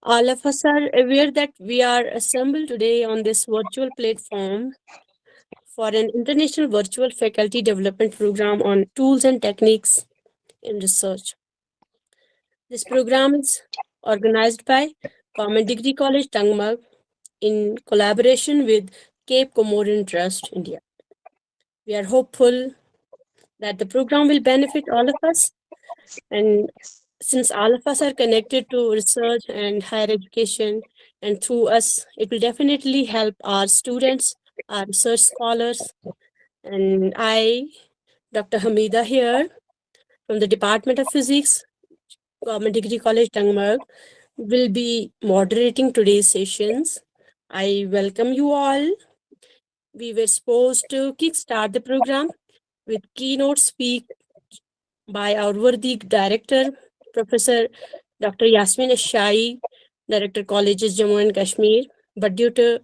All of us are aware that we are assembled today on this virtual platform for an international virtual faculty development program on tools and techniques in research. This program is organized by Common Degree College, Tangmag in collaboration with Cape Comorin Trust, India. We are hopeful that the program will benefit all of us, and since all of us are connected to research and higher education, and through us, it will definitely help our students, our research scholars. And I, Dr. Hamida here from the Department of Physics, Government Degree College, Tangmag, will be moderating today's sessions. I welcome you all. We were supposed to kickstart the program with keynote speak by our worthy director, Professor Dr. Yasmin Ashai, Director Colleges Jammu and Kashmir. But due to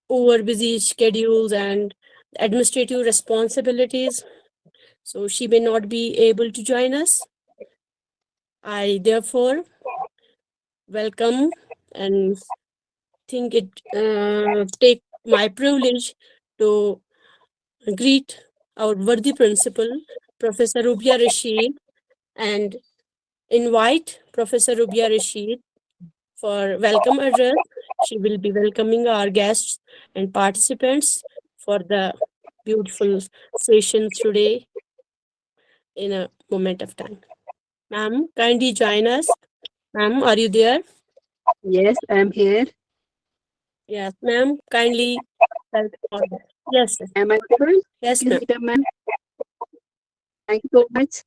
over busy schedules and administrative responsibilities, so she may not be able to join us. I therefore welcome and think it take my privilege to greet our worthy principal, Professor Rubia Rashid, and invite Professor Rubia Rashid for welcome address. She will be welcoming our guests and participants for the beautiful session today in a moment of time. Ma'am, kindly join us. Ma'am, are you there? Yes, I'm here. Yes, ma'am. Kindly welcome all guests. Yes, sir. Am I audible? Yes, Thank ma'am. you, Smita ma'am. Thank you so much.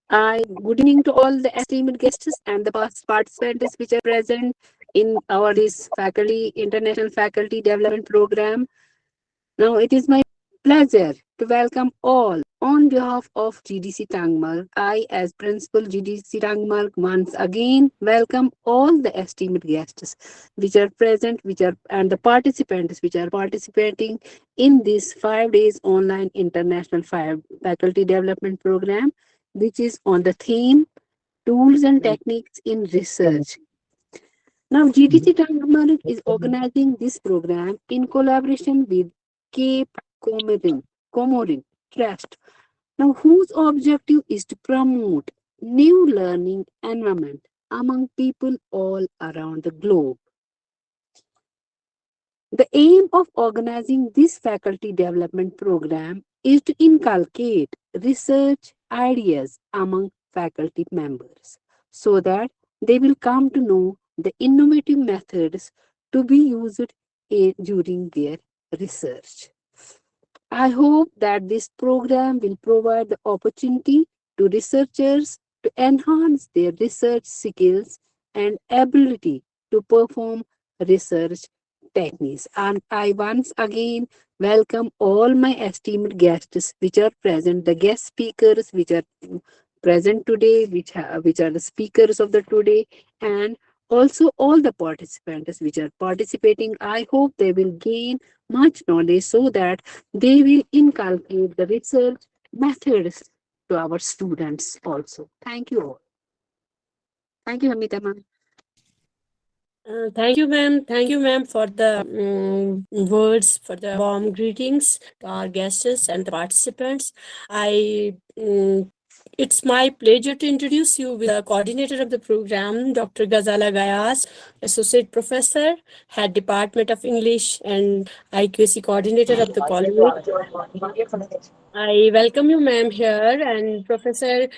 Good evening to all the esteemed guests and the past participants which are present in our this faculty international faculty development program. Now it is my pleasure to welcome all on behalf of GDC Tangmarg. I, as Principal GDC Tangmarg, once again welcome all the esteemed guests which are present, which are and the participants which are participating in this 5 days online international faculty development program, which is on the theme tools and techniques in research. Now, GDC Tangmarg is organizing this program in collaboration with Cape Comorin Trust. Now, whose objective is to promote new learning environment among people all around the globe. The aim of organizing this faculty development program is to inculcate research ideas among faculty members so that they will come to know the innovative methods to be used during their research. I hope that this program will provide the opportunity to researchers to enhance their research skills and ability to perform research techniques. And I once again welcome all my esteemed guests which are present, the guest speakers which are present today, which are the speakers of the today, and also all the participants which are participating. I hope they will gain much knowledge so that they will inculcate the research methods to our students also. Thank you all. Thank you, Hamita ma'am. Thank you, ma'am. Thank you, ma'am, for the words, for the warm greetings to our guests and the participants. I It's my pleasure to introduce you with the coordinator of the program, Dr. Ghazala Gayas, Associate Professor, Head Department of English and IQAC Coordinator of the college. I welcome you, ma'am, here. And Professor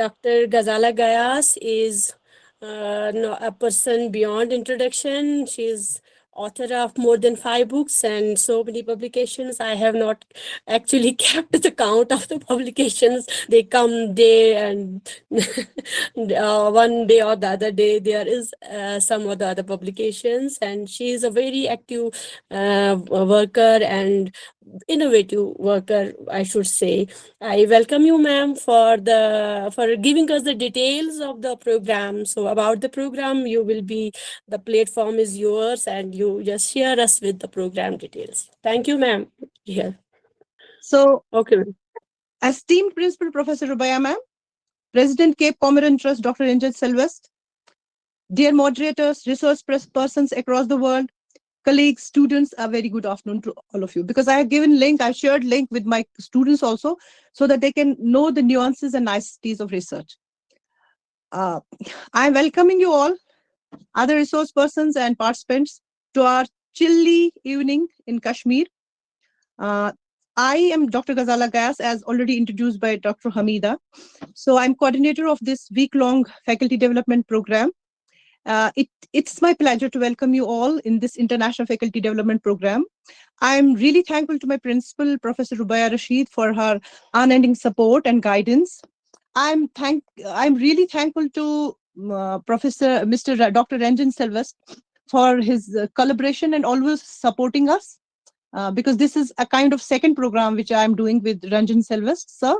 Dr. Ghazala Gayas is a person beyond introduction. She's author of more than 5 books and so many publications. I have not actually kept the count of the publications. They come day and one day or the other day there is some of the other publications, and she is a very active worker and innovative worker, I should say. I welcome you, ma'am, for giving us the details of the program. So about the program, the platform is yours, and you just share us with the program details. Thank you, ma'am. Yeah. So, Okay, ma'am. esteemed Principal Professor Rubaya ma'am, President Cape Comorin Trust Dr. Injit Sylvest, dear moderators, research persons across the world, colleagues, students, a very good afternoon to all of you. Because I have given link, I've shared link with my students also, so that they can know the nuances and niceties of research. I'm welcoming you all, other resource persons and participants, to our chilly evening in Kashmir. I am Dr. Ghazala Gas, as already introduced by Dr. Hamida. So I'm coordinator of this week-long faculty development program. It's my pleasure to welcome you all in this International Faculty Development Program. I'm really thankful to my principal, Professor Rubaya Rashid, for her unending support and guidance. I'm really thankful to Professor Mr. Dr. Ranjan Selvas for his collaboration and always supporting us, because this is a kind of second program which I'm doing with Ranjan Selvas. Sir,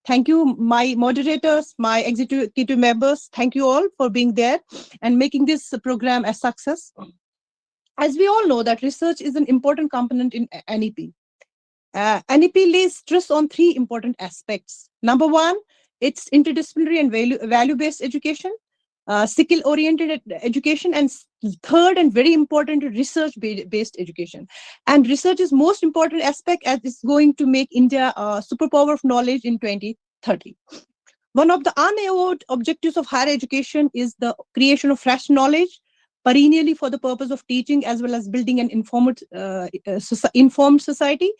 thank you, my moderators, my executive members. Thank you all for being there and making this program a success. As we all know that research is an important component in NEP. NEP lays stress on three important aspects. Number one, it's interdisciplinary and value-based education, skill-oriented education, and third and very important, research-based education. And research is most important aspect, as it's going to make India a superpower of knowledge in 2030. One of the unavowed objectives of higher education is the creation of fresh knowledge, perennially for the purpose of teaching as well as building an informed society.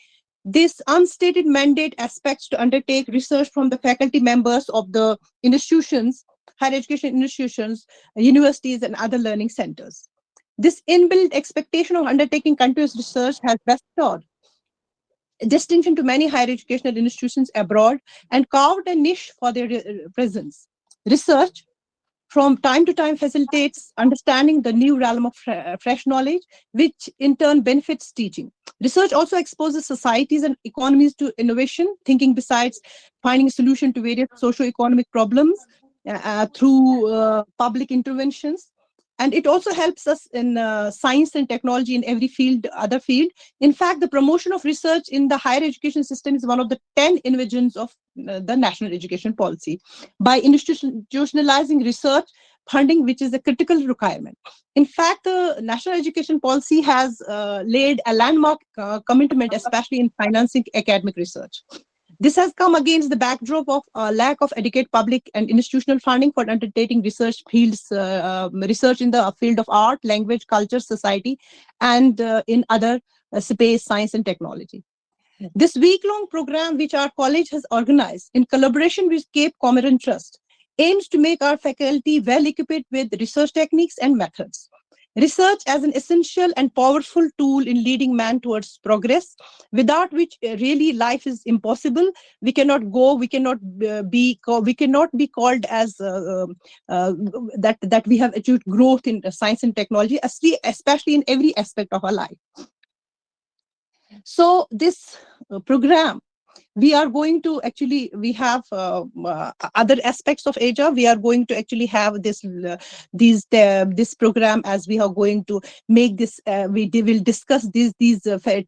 This unstated mandate expects to undertake research from the faculty members of the institutions, higher education institutions, universities, and other learning centers. This inbuilt expectation of undertaking continuous research has restored distinction to many higher educational institutions abroad and carved a niche for their presence. Research from time to time facilitates understanding the new realm of fresh knowledge, which in turn benefits teaching. Research also exposes societies and economies to innovation, thinking besides finding a solution to various socio-economic problems through public interventions. And it also helps us in science and technology in every field, other field. In fact, the promotion of research in the higher education system is one of the 10 innovations of the national education policy. By institutionalizing research funding, which is a critical requirement. In fact, the national education policy has laid a landmark commitment, especially in financing academic research. This has come against the backdrop of lack of adequate public and institutional funding for undertaking research fields, research in the field of art, language, culture, society, and in other space, science, and technology. This week-long program, which our college has organized in collaboration with Cape Comorin Trust, aims to make our faculty well equipped with research techniques and methods. Research as an essential and powerful tool in leading man towards progress, without which really life is impossible. We cannot go, we cannot be called as that we have achieved growth in science and technology, especially in every aspect of our life. So this program, we are going to actually, we have other aspects of Asia. We are going to actually have this program, as we are going to make this, we will discuss these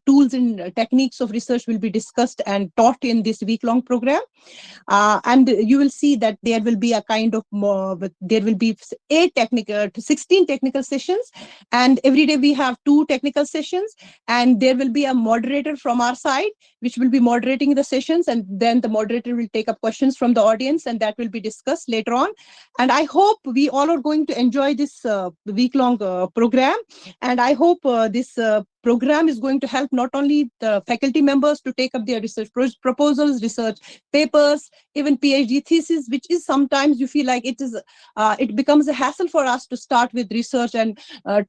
tools and techniques of research will be discussed and taught in this week-long program. And you will see that there will be a kind of there will be 16 technical sessions, and every day we have 2 technical sessions, and there will be a moderator from our side which will be moderating the sessions, and then the moderator will take up questions from the audience, and that will be discussed later on. And I hope we all are going to enjoy this week-long program, and I hope this program is going to help not only the faculty members to take up their research proposals, research papers, even PhD thesis, which is sometimes you feel like it becomes a hassle for us to start with research and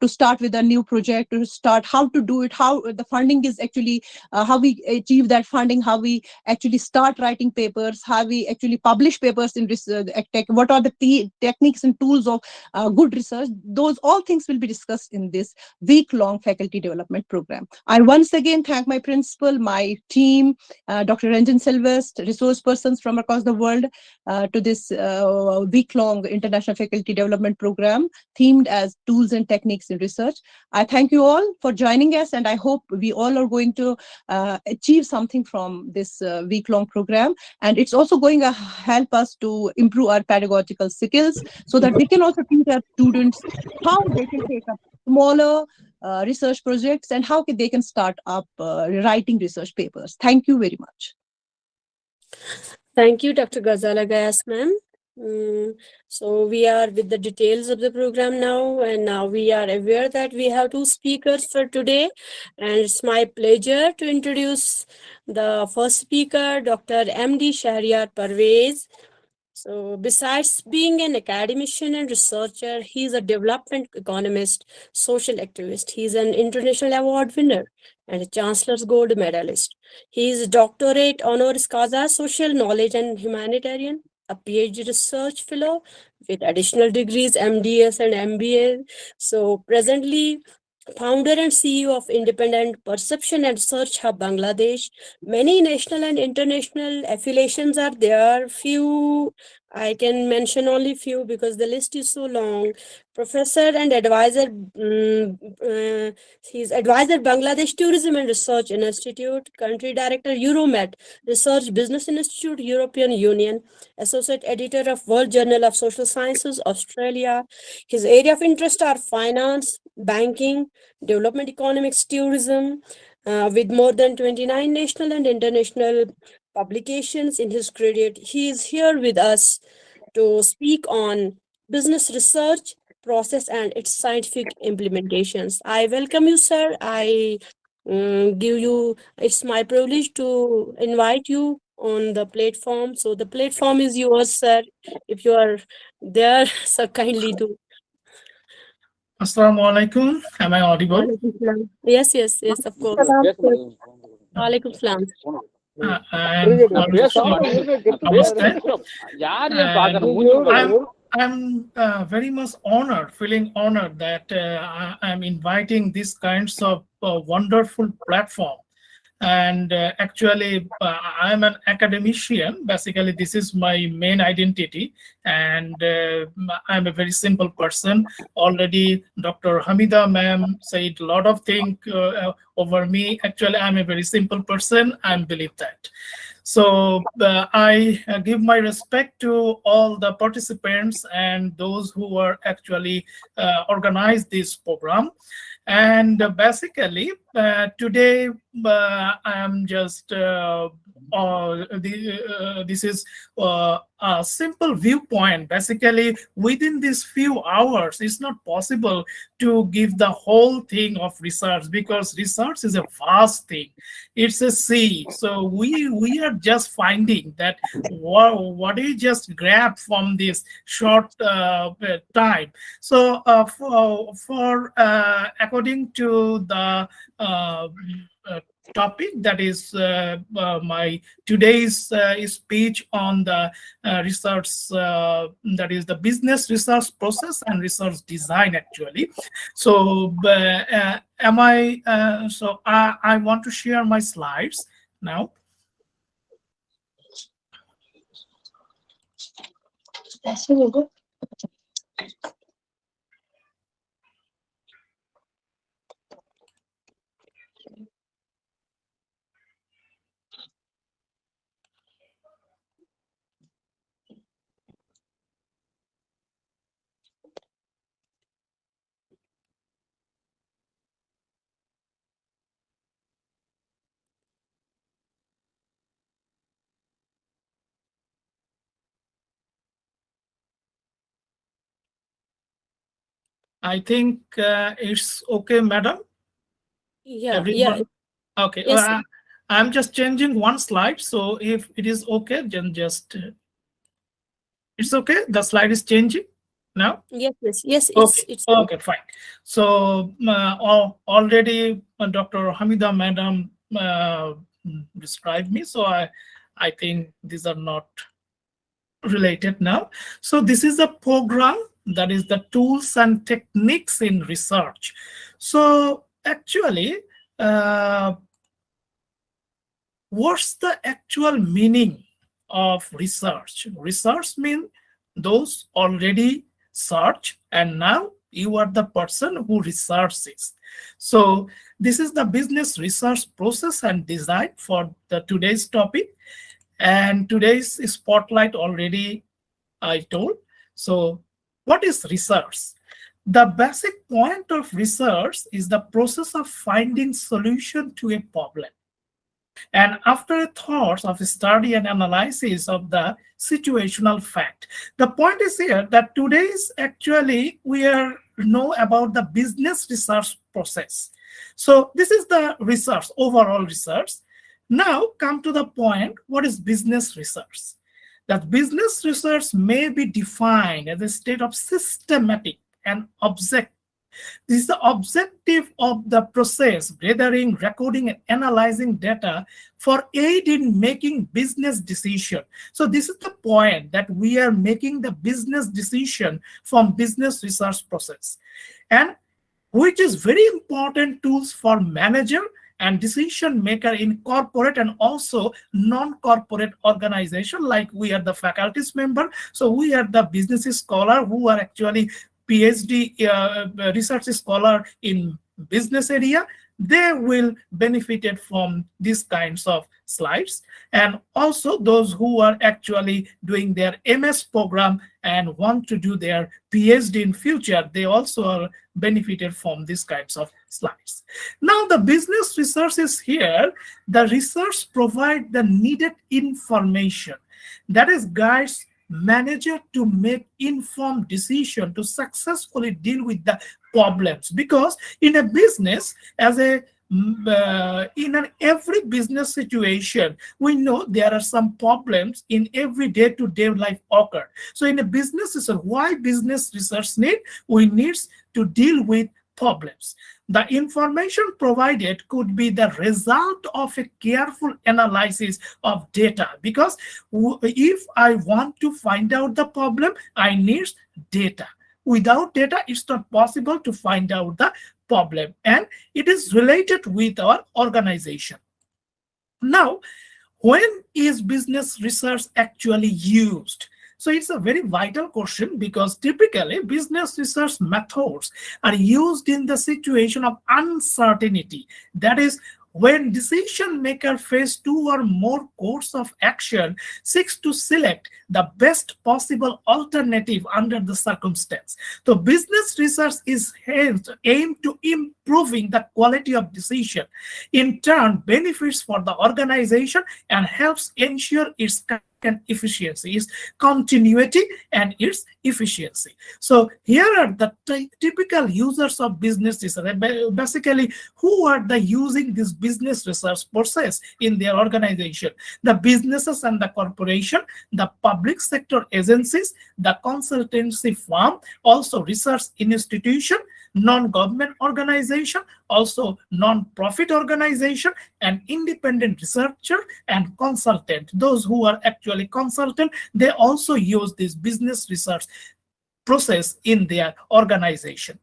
to start with a new project, to start how to do it, how the funding is actually, how we achieve that funding, how we actually start writing papers, how we actually publish papers in research, what are the techniques and tools of good research. Those all things will be discussed in this week-long faculty development Development Program. I once again thank my principal, my team, Dr. Ranjan Silvest, resource persons from across the world to this week-long International Faculty Development Program themed as Tools and Techniques in Research. I thank you all for joining us, and I hope we all are going to achieve something from this week-long program. And it's also going to help us to improve our pedagogical skills so that we can also teach our students how they can take up smaller research projects and how they can start up writing research papers. Thank you very much. Thank you, Dr. Ghazala Gayas, ma'am. So we are with the details of the program now, and now we are aware that we have two speakers for today, and it's my pleasure to introduce the first speaker, Dr. M.D. Shahryar Parvez. So besides being an academician and researcher, he's a development economist, social activist. He's an international award winner and a Chancellor's Gold medalist. He is doctorate honoris causa, social knowledge and humanitarian, a PhD research fellow with additional degrees, MDS and MBA. So presently, founder and CEO of Independent Perception and Search Hub Bangladesh. Many national and international affiliations are there. Few, I can mention only few because the list is so long. Professor and advisor, he's advisor Bangladesh Tourism and Research Institute, country director Euromed Research Business Institute, European Union, associate editor of World Journal of Social Sciences, Australia. His area of interest are finance, banking, development economics, tourism, with more than 29 national and international publications in his credit. He is here with us to speak on business research process and its scientific implementations. I welcome you, sir. It's my privilege to invite you on the platform. So the platform is yours, sir. If you are there, so kindly do. Assalamu alaikum. Am I audible? Yes, of course. Walaikum salam. And namaste. I'm very much honored, feeling honored that I'm inviting these kinds of wonderful platform. And actually, I'm an academician. Basically, this is my main identity. And I'm a very simple person. Already, Dr. Hamida ma'am said a lot of things over me. Actually, I'm a very simple person. I believe that. So I give my respect to all the participants and those who are actually organized this program. And basically, today I am just this is a simple viewpoint. Basically, within these few hours, it's not possible to give the whole thing of research because research is a vast thing. It's a sea. So we are just finding that what we just grab from this short time. So for according to the topic that is my today's speech on the research, that is the business research process and research design actually. So I want to share my slides now. I think it's okay, madam. Yeah, Everyone? Yeah. Okay. Yes, I'm just changing one slide. So if it is okay, then just it's okay. The slide is changing now. yes. Okay. It's Okay, fine. So already Dr. Hamida madam described me. So I think these are not related now. So this is a program that is the tools and techniques in research. So actually, uh, what's the actual meaning of research? Research means those already search, and now you are the person who researches. So this is the business research process and design for the today's topic. And today's spotlight already I told. So what is research? The basic point of research is the process of finding solution to a problem. And after thoughts of study and analysis of the situational fact, the point is here that today's actually we are know about the business research process. So this is the research, overall research. Now come to the point, what is business research? That business research may be defined as a state of systematic and objective. This is the objective of the process, gathering, recording, and analyzing data for aid in making business decision. So this is the point that we are making the business decision from business research process, and which is very important tools for manager and decision maker in corporate and also non-corporate organization. Like we are the faculties member, so we are the business scholar who are actually PhD research scholar in business area. They will benefited from these kinds of slides. And also those who are actually doing their MS program and want to do their PhD in future, they also are benefited from these kinds of slides. Now the business research is here. The research provide the needed information that is guides manager to make informed decision to successfully deal with the problems. Because in a business, as a every business situation, we know there are some problems in every day-to-day life occur. So in a business research, why business research need? We need to deal with problems. The information provided could be the result of a careful analysis of data, because if I want to find out the problem, I need data. Without data, it's not possible to find out the problem, and it is related with our organization. Now, when is business research actually used? So it's a very vital question, because typically business research methods are used in the situation of uncertainty. That is, when decision maker face two or more course of action, seeks to select the best possible alternative under the circumstance. So business research is hence aimed to improving the quality of decision. In turn, benefits for the organization and helps ensure its and efficiency, is continuity and its efficiency. So here are the typical users of business research. Basically, who are the using this business research process in their organization? The businesses and the corporation, the public sector agencies, the consultancy firm, also research institution, non-government organization, also non-profit organization, and independent researcher and consultant. Those who are actually consultant, they also use this business research process in their organization.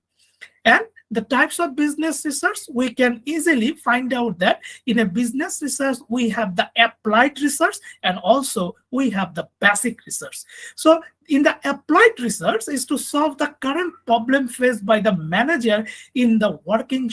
And the types of business research, we can easily find out that in a business research, we have the applied research and also we have the basic research. So in the applied research is to solve the current problem faced by the manager in the working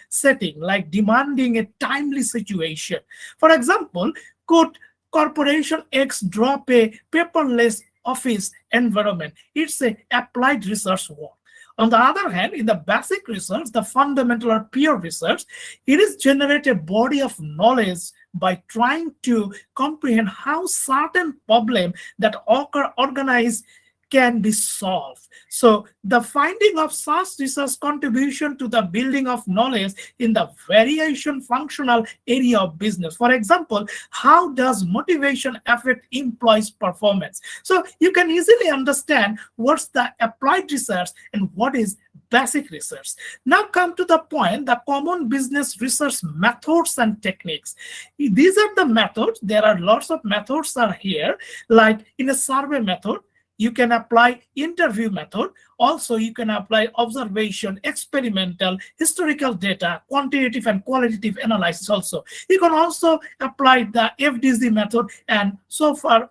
setting, like demanding a timely situation. For example, could corporation X drop a paperless office environment? It's a applied research work. On the other hand, in the basic research, the fundamental or pure research, it is generate a body of knowledge by trying to comprehend how certain problem that occur organized can be solved. So the finding of such research contribution to the building of knowledge in the variation functional area of business. For example, how does motivation affect employees' performance? So you can easily understand what's the applied research and what is basic research. Now come to the point, the common business research methods and techniques. These are the methods. There are lots of methods are here, like in a survey method, you can apply interview method. Also, you can apply observation, experimental, historical data, quantitative and qualitative analysis also. You can also apply the FDZ method, and so far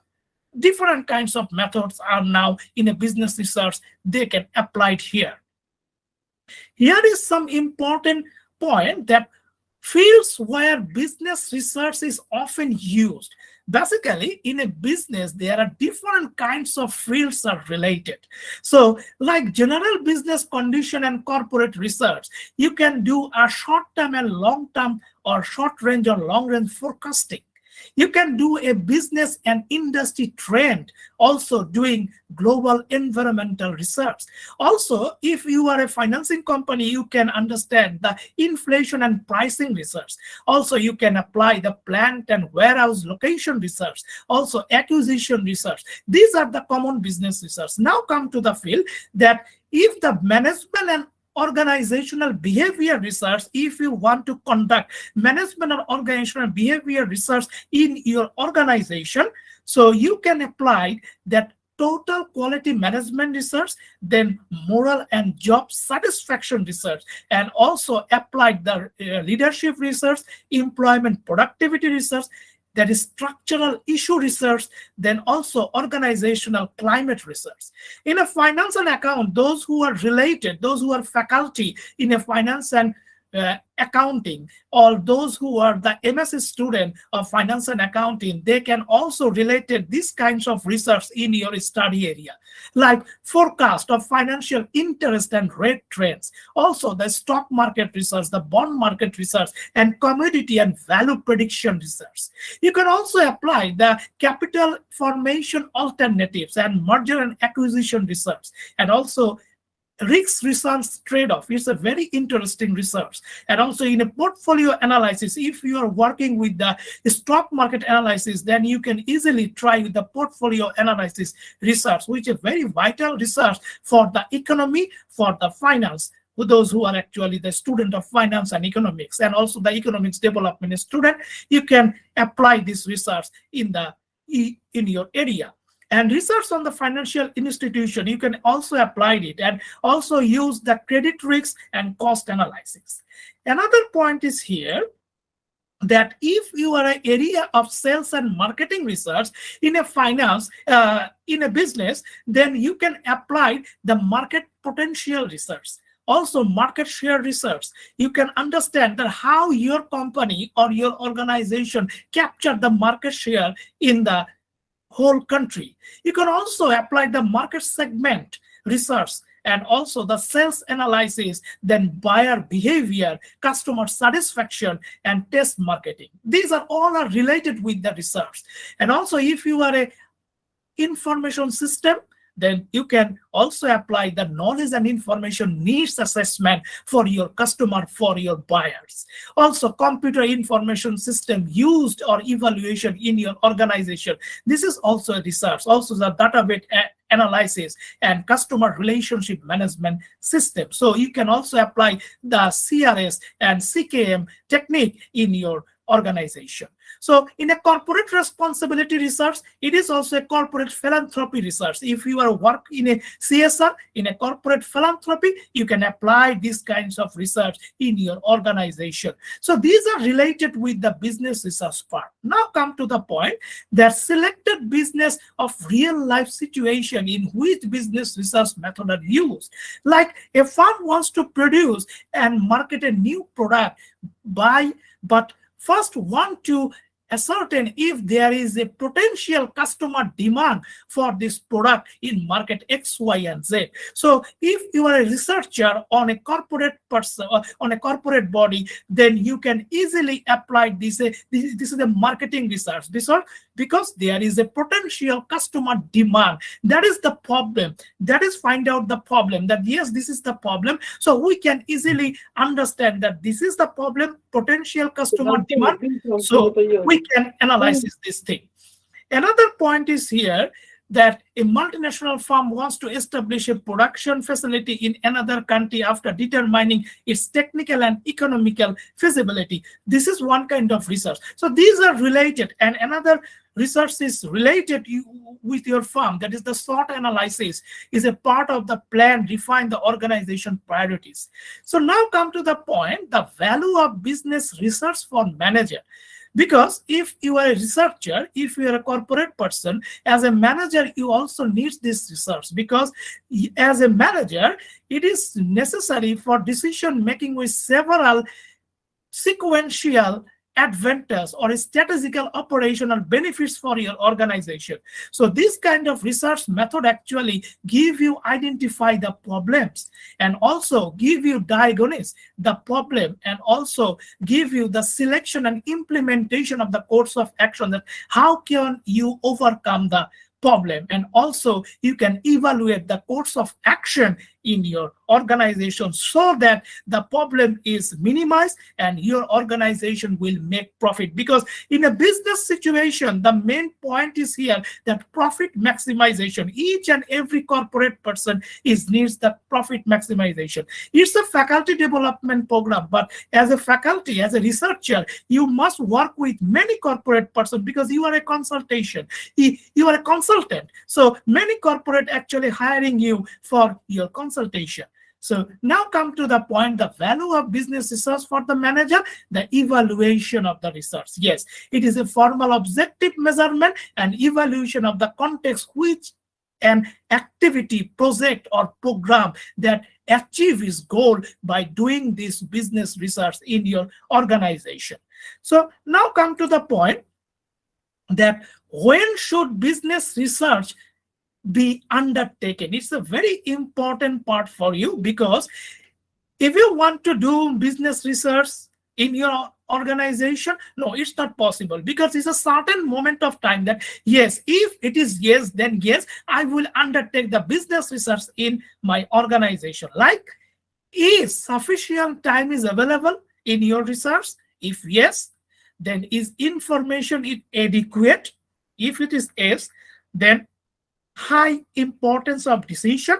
different kinds of methods are now in a business research. They can apply it here. Here is some important point that fields where business research is often used. Basically, in a business, there are different kinds of fields are related. So, like general business condition and corporate research, you can do a short-term and long-term or short-range or long-range forecasting. You can do a business and industry trend, also doing global environmental research. Also, if you are a financing company, you can understand the inflation and pricing research. Also, you can apply the plant and warehouse location research, also acquisition research. These are the common business research. Now come to the field that if the management and organizational behavior research, if you want to conduct management or organizational behavior research in your organization, so you can apply that total quality management research, then moral and job satisfaction research, and also applied the leadership research, employment productivity research, that is structural issue research, then also organizational climate research. In a finance and account, those who are related, those who are faculty in a finance and accounting, or those who are the MSc student of finance and accounting, they can also relate these kinds of research in your study area, like forecast of financial interest and rate trends, also the stock market research, the bond market research, and commodity and value prediction research. You can also apply the capital formation alternatives and merger and acquisition research, and also risk research trade-off is a very interesting research. And also in a portfolio analysis, if you are working with the stock market analysis, then you can easily try with the portfolio analysis research, which is very vital research for the economy, for the finance, for those who are actually the student of finance and economics, and also the economics development student. You can apply this research in your area. And research on the financial institution, you can also apply it and also use the credit risk and cost analysis. Another point is here that if you are an area of sales and marketing research in a finance, in a business, then you can apply the market potential research. Also, market share research. You can understand that how your company or your organization captured the market share in the whole country. You can also apply the market segment research and also the sales analysis, then buyer behavior, customer satisfaction, and test marketing. These are all are related with the research. And also, if you are a information system, then you can also apply the knowledge and information needs assessment for your customer, for your buyers. Also, computer information system used or evaluation in your organization. This is also a research. Also, the database analysis and customer relationship management system. So you can also apply the CRS and CKM technique in your organization. So in a corporate responsibility research, it is also a corporate philanthropy research. If you are work in a CSR, in a corporate philanthropy, you can apply these kinds of research in your organization. So these are related with the business research part. Now come to the point that selected business of real life situation in which business research method are used. Like a firm wants to produce and market a new product but first want to ascertain if there is a potential customer demand for this product in market X, Y, and Z. So if you are a researcher on a corporate person, on a corporate body, then you can easily apply this. This is a marketing research because there is a potential customer demand. That is the problem. That is find out the problem that yes, this is the problem. So we can easily understand that this is the problem, potential customer demand. So we can analyze this thing. Another point is here that a multinational firm wants to establish a production facility in another country after determining its technical and economical feasibility. This is one kind of research. So these are related, and another research is related with your firm, that is the SWOT analysis is a part of the plan, refine the organization priorities. So now come to the point, the value of business research for manager. Because if you are a researcher, if you are a corporate person, as a manager, you also need this research, because as a manager, it is necessary for decision making with several sequential advantages or strategical operational benefits for your organization. So this kind of research method actually give you identify the problems and also give you diagnose the problem and also give you the selection and implementation of the course of action, that how can you overcome the problem, and also you can evaluate the course of action in your organization so that the problem is minimized and your organization will make profit. Because in a business situation, the main point is here that profit maximization. Each and every corporate person needs the profit maximization. It's a faculty development program, but as a faculty, as a researcher, you must work with many corporate persons because you are a consultation. You are a consultant. So many corporate actually hiring you for your consultation. So now come to the point, the value of business research for the manager, the evaluation of the research. Yes, it is a formal objective measurement and evaluation of the context which an activity, project, or program that achieve its goal by doing this business research in your organization. So now come to the point that when should business research be undertaken? It's a very important part for you, because if you want to do business research in your organization, no, it's not possible, because it's a certain moment of time that yes, if it is yes, then yes, I will undertake the business research in my organization. Like, is sufficient time is available in your research? If yes, then is information adequate? If it is yes, then high importance of decision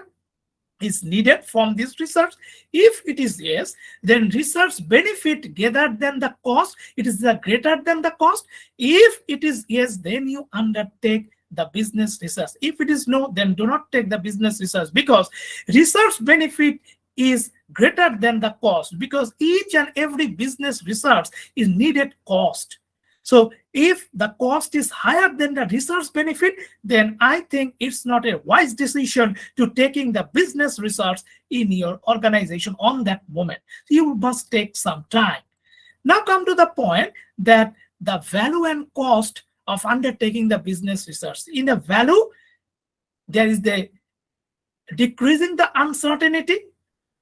is needed from this research. If it is yes, then research benefit greater than the cost. It is the greater than the cost. If it is yes, then you undertake the business research. If it is no, then do not take the business research, because research benefit is greater than the cost, because each and every business research is needed cost. So if the cost is higher than the research benefit, then I think it's not a wise decision to taking the business research in your organization on that moment. You must take some time. Now come to the point that the value and cost of undertaking the business research. In the value, there is the decreasing the uncertainty,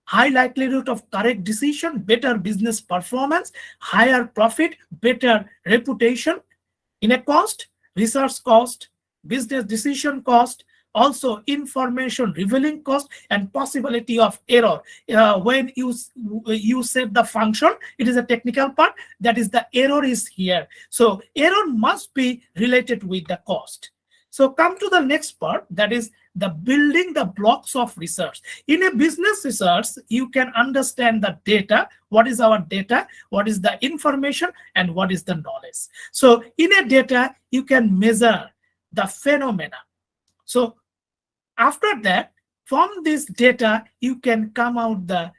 high likelihood of correct decision, better business performance, higher profit, better reputation. In a cost, research cost, business decision cost, also information revealing cost, and possibility of error. When you set the function, it is a technical part, that is the error is here. So error must be related with the cost. So come to the next part, that is the building the blocks of research. In a business research, you can understand the data. What is our data? What is the information? And what is the knowledge? So in a data, you can measure the phenomena. So after that, from this data, you can come out the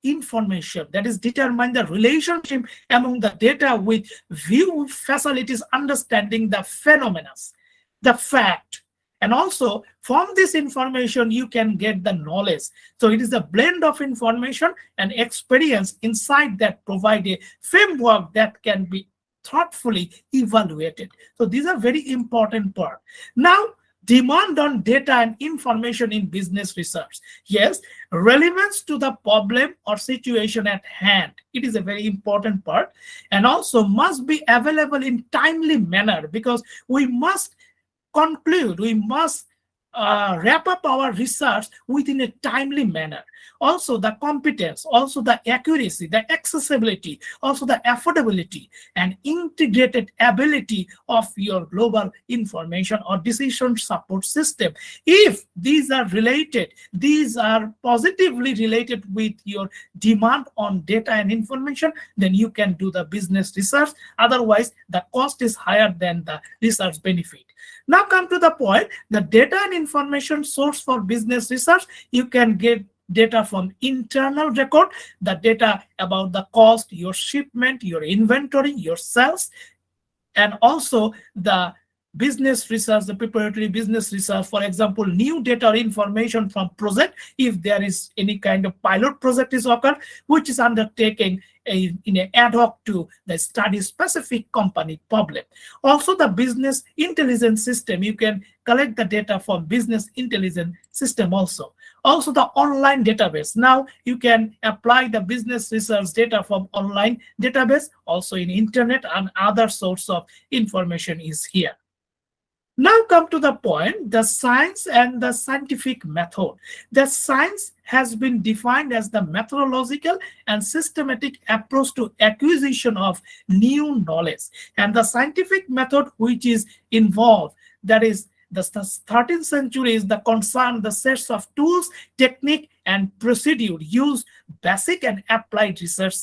information, that is determine the relationship among the data with view facilities, understanding the phenomena, the fact. And also from this information, you can get the knowledge. So it is a blend of information and experience inside that provide a framework that can be thoughtfully evaluated. So these are very important part. Now, demand on data and information in business research. Yes, relevance to the problem or situation at hand. It is a very important part, and also must be available in timely manner, because we must conclude, we must wrap up our research within a timely manner. Also the competence, also the accuracy, the accessibility, also the affordability and integrated ability of your global information or decision support system. If these are related, these are positively related with your demand on data and information, then you can do the business research. Otherwise, the cost is higher than the research benefit. Now come to the point, the data and information source for business research. You can get data from internal record, the data about the cost, your shipment, your inventory, your sales, and also the business research, the preparatory business research, for example, new data or information from project, if there is any kind of pilot project is occurred, which is undertaken in an ad hoc to the study specific company problem. Also the business intelligence system, you can collect the data from business intelligence system also. Also the online database. Now you can apply the business research data from online database, also in internet, and other source of information is here. Now come to the point, the science and the scientific method. The science has been defined as the methodological and systematic approach to acquisition of new knowledge. And the scientific method which is involved, that is the 13th century, is the concern the sets of tools, technique, and procedure used basic and applied research.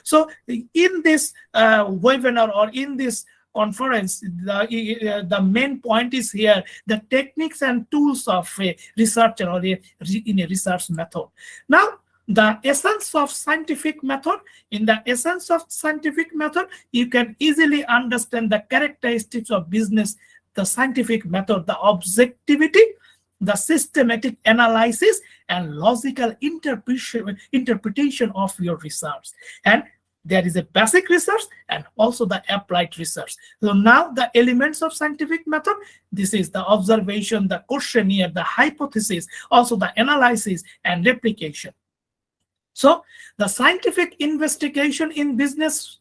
So in this webinar or in this conference, the main point is here, the techniques and tools of a researcher or in a research method. Now, the essence of scientific method. In the essence of scientific method, you can easily understand the characteristics of business, the scientific method, the objectivity, the systematic analysis, and logical interpretation of your research. And there is a basic research and also the applied research. So now the elements of scientific method, this is the observation, the questionnaire, the hypothesis, also the analysis and replication. So the scientific investigation in business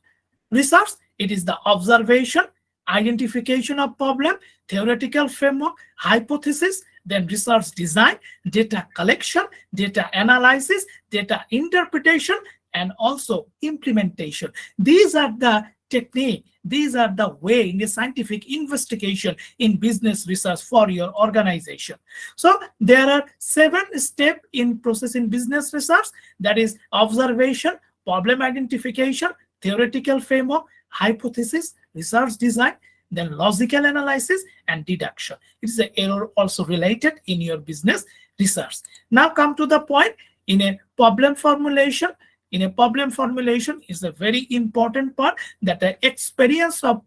research, it is the observation, identification of problem, theoretical framework, hypothesis, then research design, data collection, data analysis, data interpretation, and also implementation. These are the technique, these are the way in the scientific investigation in business research for your organization. So there are 7 steps in process in business research, that is observation, problem identification, theoretical framework, hypothesis, research design, then logical analysis and deduction. It is an error also related in your business research. Now come to the point, in a problem formulation. In a problem formulation is a very important part, that the experience of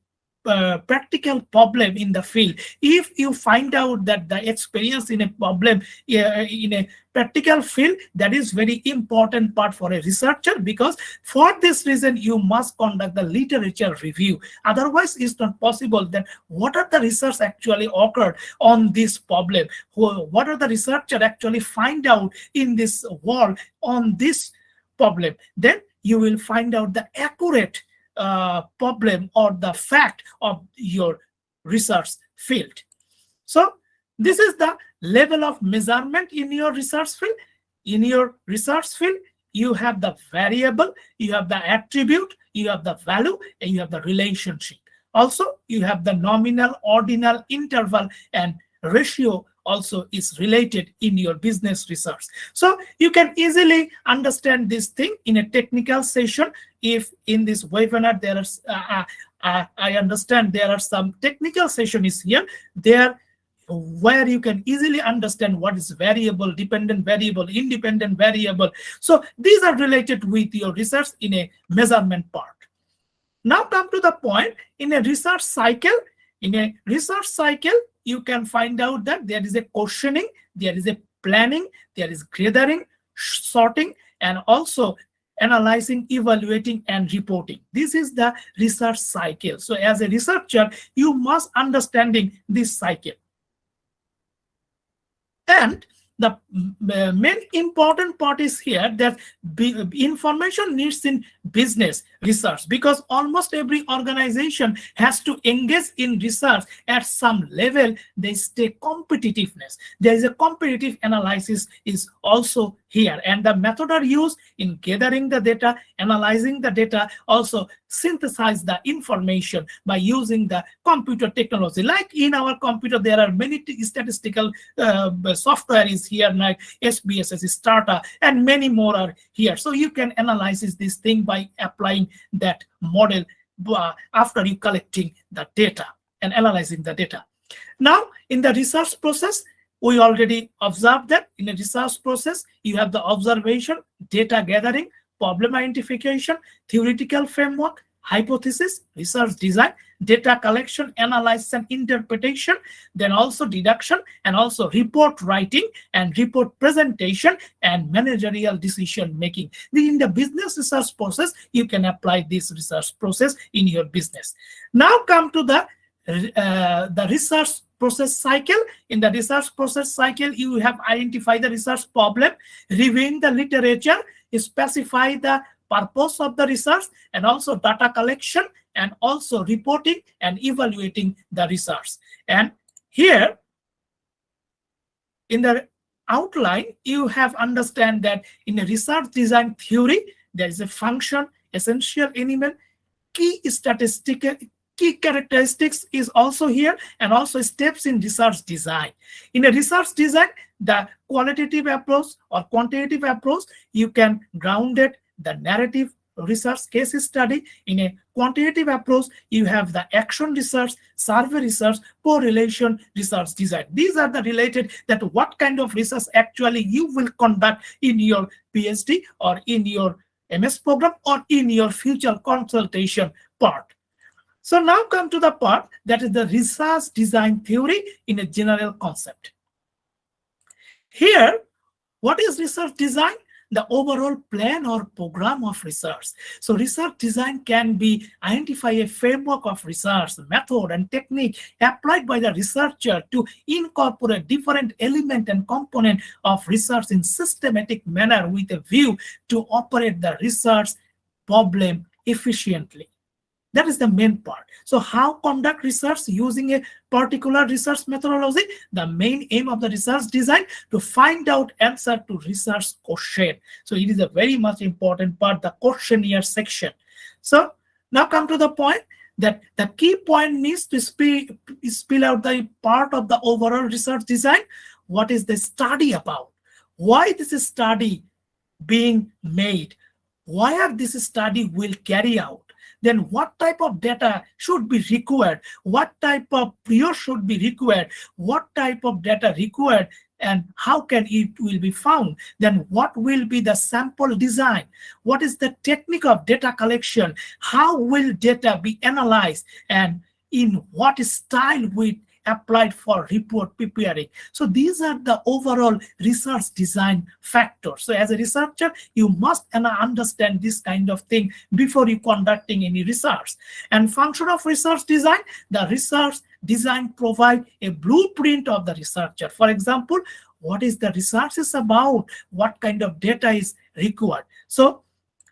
practical problem in the field. If you find out that the experience in a problem in a practical field, that is very important part for a researcher, because for this reason you must conduct the literature review. Otherwise it's not possible that what are the research actually occurred on this problem, what are the researcher actually find out in this world on this problem, then you will find out the accurate problem or the fact of your research field. So this is the level of measurement in your research field. In your research field, you have the variable, you have the attribute, you have the value, and you have the relationship. Also, you have the nominal, ordinal, interval, and ratio also is related in your business research. So you can easily understand this thing in a technical session. If in this webinar there is, I understand there are some technical session is here, there where you can easily understand what is variable, dependent variable, independent variable. So these are related with your research in a measurement part. Now come to the point, in a research cycle. In a research cycle, you can find out that there is a questioning, there is a planning, there is gathering, sorting, and also analyzing, evaluating, and reporting. This is the research cycle. So as a researcher, you must understanding this cycle. And the main important part is here that information needs in business research, because almost every organization has to engage in research at some level. They stay competitiveness. There is a competitive analysis is also here, and the method are used in gathering the data, analyzing the data, also synthesize the information by using the computer technology. Like in our computer, there are many statistical software is here, like SPSS, Stata, and many more are here. So you can analyze this thing by applying that model after you collecting the data and analyzing the data. Now, in the research process, we already observed that in a research process, you have the observation, data gathering, problem identification, theoretical framework, hypothesis, research design, data collection, analysis, and interpretation, then also deduction, and also report writing and report presentation and managerial decision making. In the business research process, you can apply this research process in your business. Now come to the research process cycle. In the research process cycle, you have identified the research problem, reviewing the literature, specify the purpose of the research, and also data collection, and also reporting and evaluating the research. And here in the outline, you have understand that in a research design theory, there is a function, essential element, key statistical, key characteristics is also here, and also steps in research design. In a research design, the qualitative approach or quantitative approach, you can ground it, the narrative research case study. In a quantitative approach, you have the action research, survey research, correlation research design. These are the related that what kind of research actually you will conduct in your PhD or in your MS program or in your future consultation part. So now come to the part that is the research design theory in a general concept. Here, what is research design? The overall plan or program of research. So research design can be identify a framework of research, method, and technique applied by the researcher to incorporate different element and component of research in systematic manner with a view to operate the research problem efficiently. That is the main part. So how conduct research using a particular research methodology? The main aim of the research design to find out answer to research question. So it is a very much important part, the questionnaire section. So now come to the point that the key point needs to spill out the part of the overall research design. What is the study about? Why this study being made? Why are this study will carry out? Then what type of data should be required? What type of prior should be required? What type of data required? And how can it will be found? Then what will be the sample design? What is the technique of data collection? How will data be analyzed? And in what style will applied for report preparing? So these are the overall research design factors. So as a researcher, you must understand this kind of thing before you conducting any research. And function of research design, the research design provide a blueprint of the researcher. For example, what is the research is about? What kind of data is required? So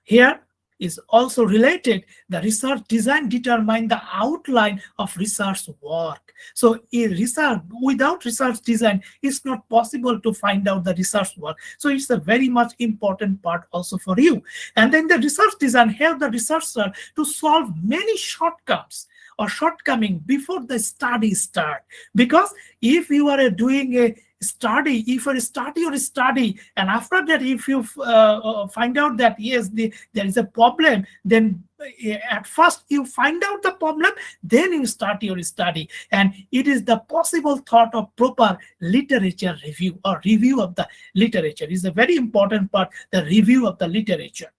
here is also related, the research design determine the outline of research work. So research, without research design, it's not possible to find out the research work. So it's a very much important part also for you. And then the research design help the researcher to solve many shortcuts or shortcoming before the study start. Because if you are doing a study, if you start your study and after that if you find out that yes, there is a problem, then at first you find out the problem, then you start your study. And it is the possible thought of proper literature review or review of the literature is a very important part, the review of the literature.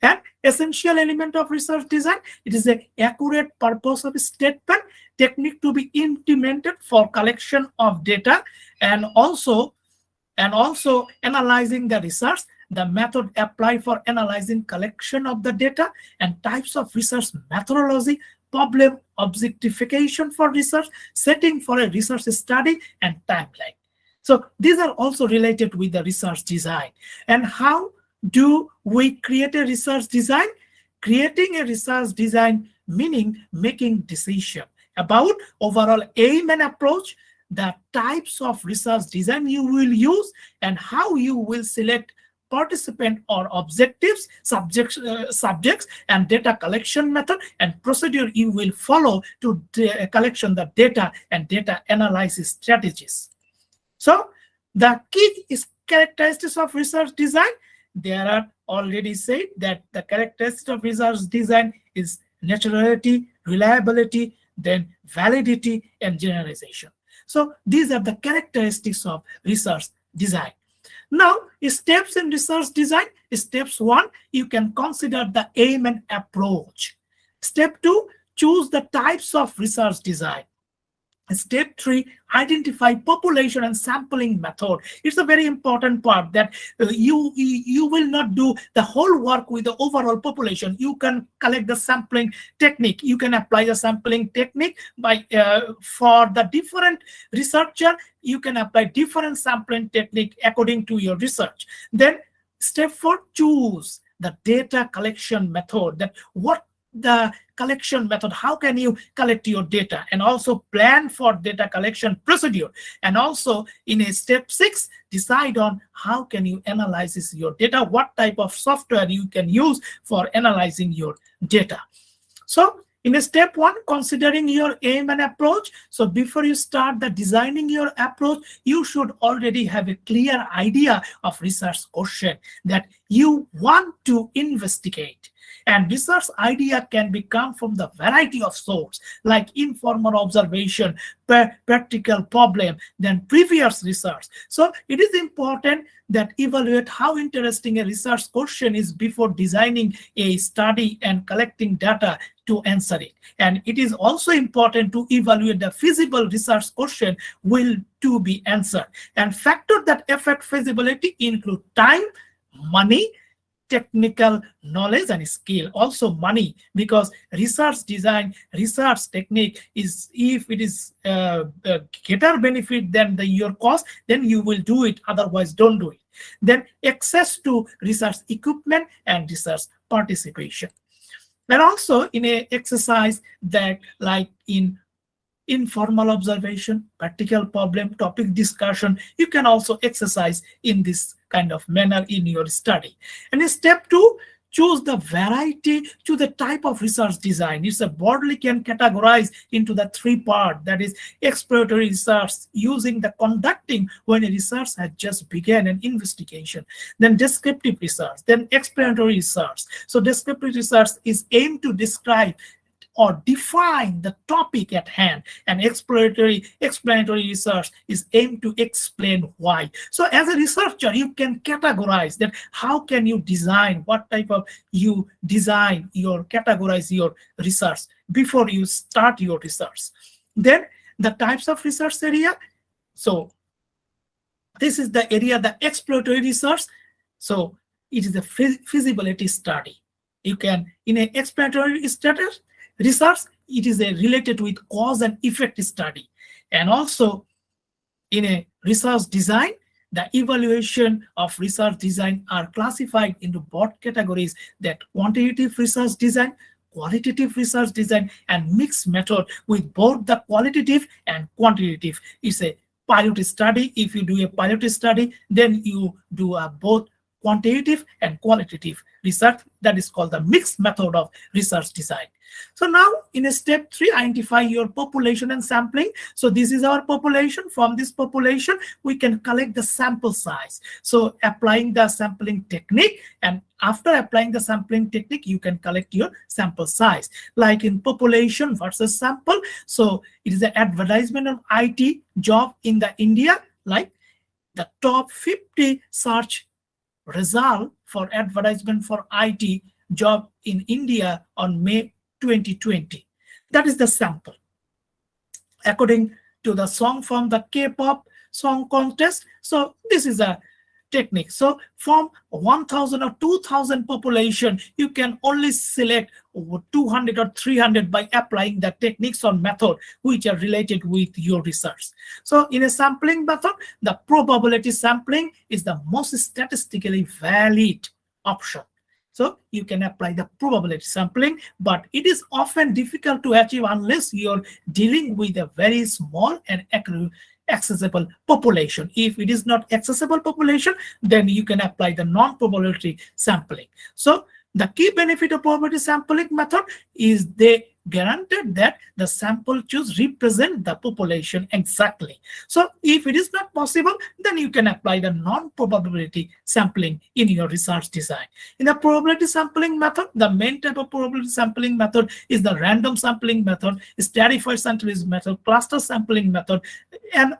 And essential element of research design, it is an accurate purpose of statement, technique to be implemented for collection of data, and also analyzing the research, the method applied for analyzing collection of the data, and types of research methodology, problem objectification for research, setting for a research study, and timeline. So these are also related with the research design. And how do we create a research design? creating a research design, meaning making decision about overall aim and approach, the types of research design you will use, and how you will select participant or objectives, subjects, and data collection method and procedure you will follow to collection the data and data analysis strategies. So the key is characteristics of research design. There are already said that the characteristics of research design is naturality, reliability, then validity, and generalization. So these are the characteristics of research design. Now, steps in research design. Steps 1, you can consider the aim and approach. Step 2, choose the types of research design. Step 3, identify population and sampling method. It's a very important part that you will not do the whole work with the overall population. You can collect the sampling technique. You can apply the sampling technique by for the different researcher. You can apply different sampling technique according to your research. Then step 4, choose the data collection method. That what the collection method, how can you collect your data, and also plan for data collection procedure. And also in a step 6, decide on how can you analyze your data, what type of software you can use for analyzing your data. So in a step 1, considering your aim and approach. So before you start the designing your approach, you should already have a clear idea of research question that you want to investigate. And research idea can come from the variety of sources, like informal observation, practical problem, then previous research. So it is important that evaluate how interesting a research question is before designing a study and collecting data to answer it. And it is also important to evaluate the feasible research question will to be answered. And factors that affect feasibility include time, money, technical knowledge, and skill. Also money, because research design, research technique is, if it is greater benefit than your cost, then you will do it, otherwise don't do it. Then access to research equipment and research participation. And also in a exercise that like in informal observation, practical problem, topic discussion, you can also exercise in this kind of manner in your study. And in step 2, choose the variety to the type of research design. It's a broadly can categorize into the 3 parts, that is exploratory research, using the conducting when a research has just begun an investigation, then descriptive research, then explanatory research. So descriptive research is aimed to describe or define the topic at hand, and explanatory research is aimed to explain why. So as a researcher, you can categorize that how can you design, what type of you design your, categorize your research before you start your research. Then the types of research area. So this is the area, the exploratory research. So it is a feasibility study. You can, in an explanatory status research, it is a related with cause and effect study. And also in a research design, the evaluation of research design are classified into broad categories, that quantitative research design, qualitative research design, and mixed method with both the qualitative and quantitative. It's a pilot study. If you do a pilot study, then you do both quantitative and qualitative research. That is called the mixed method of research design. So now in a step 3, identify your population and sampling. So this is our population. From this population, we can collect the sample size. So applying the sampling technique, and after applying the sampling technique, you can collect your sample size. Like in population versus sample. So it is an advertisement of IT job in the India, like the top 50 search result for advertisement for IT job in India on May 2020. That is the sample. According to the song from the K-pop song contest. So this is a technique. So from 1,000 or 2,000 population, you can only select 200 or 300 by applying the techniques or method which are related with your research. So in a sampling method, the probability sampling is the most statistically valid option. So you can apply the probability sampling, but it is often difficult to achieve unless you're dealing with a very small and accessible population. If it is not accessible population, then you can apply the non-probability sampling. So the key benefit of probability sampling method is they guaranteed that the sample choose represent the population exactly. So if it is not possible, then you can apply the non-probability sampling in your research design. In the probability sampling method, the main type of probability sampling method is the random sampling method, stratified sampling method, cluster sampling method, and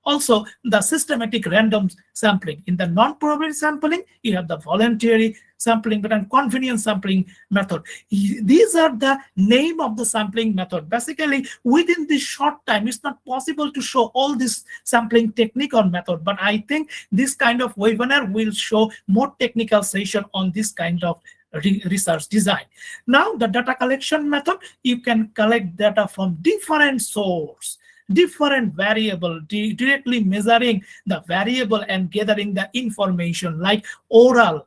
also the systematic random sampling. In the non-probability sampling, you have the voluntary sampling and convenience sampling method. These are the name of the sampling method. Basically, within this short time, it's not possible to show all this sampling technique or method, but I think this kind of webinar will show more technical session on this kind of research design. Now, the data collection method, you can collect data from different source, different variable, directly measuring the variable and gathering the information like oral